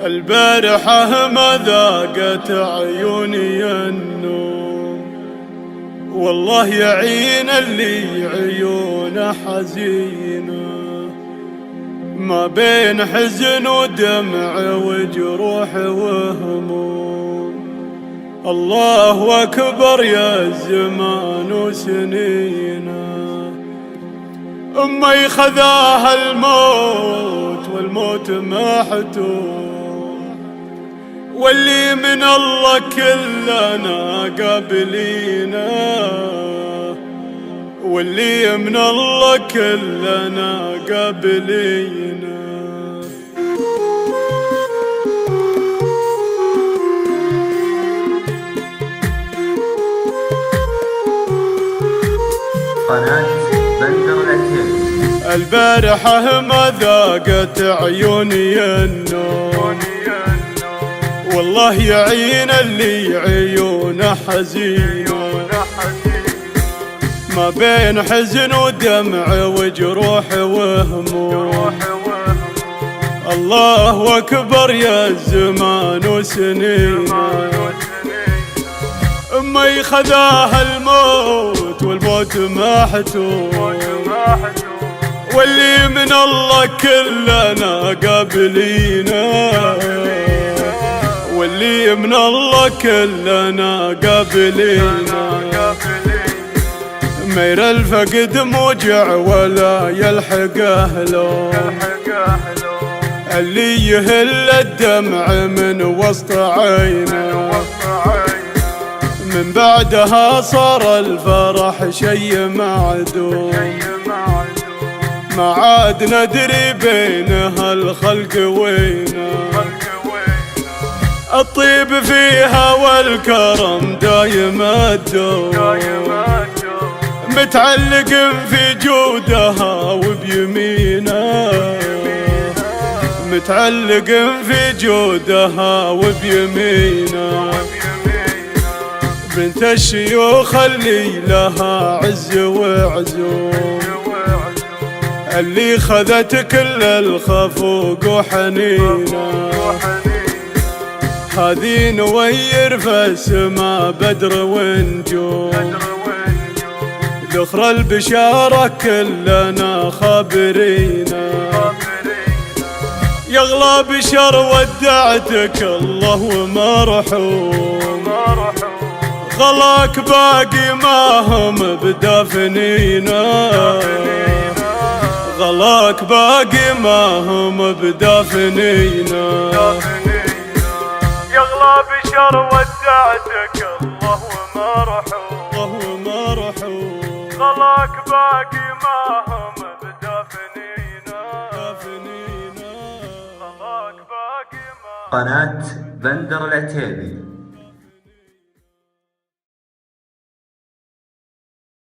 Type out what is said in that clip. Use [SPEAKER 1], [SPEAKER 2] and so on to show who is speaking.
[SPEAKER 1] البارحة ما ذاقت عيوني النوم، والله يعين اللي عيونه حزينة، ما بين حزن ودمع وجروح وهموم. الله أكبر يا الزمان وسنينه، أمي خذاها الموت والموت محتوم، واللي من الله كلنا قابلينا، واللي من الله كلنا قابلينا.
[SPEAKER 2] قناة بندر العتيبي.
[SPEAKER 1] البارحة ما ذاقت عيوني النوم، والله يعين اللي عيونه حزينة، ما بين حزن ودمع وجروح وهموم. الله أكبر يا الزمان وسنينه، أمي خذاها الموت والموت محتوم، واللي من الله كلنا قابلينا، واللي من الله كلنا قابلينا. ما يرى الفقد موجع ولا يلحقه لوم، اللي يهل الدمع من وسط عينه، من بعدها صار الفرح شي معدوم، ما عاد ندري بينها الخلق وينه. الطيب فيها والكرم دايم الدوم، متعلق في جودها وبيمينه، متعلق في جودها وبيمينه. بنت الشيوخ اللي لها عز وعزوم، اللي خذت كل الخفوق وحنينه، هذي نوير في السما بدر ونجوم، ذخر البشارة كلنا خابرينا. يغلى بشر ودعتك الله ومرحوم، غلاك باقي ما هم بدافنينا، غلاك باقي ما هم بدافنينا. يغلى بشر ودعتك الله ومرحوم، غلاك باقي ما هم بدافنينا، غلاك باقي ما.
[SPEAKER 2] قناة بندر العتيبي.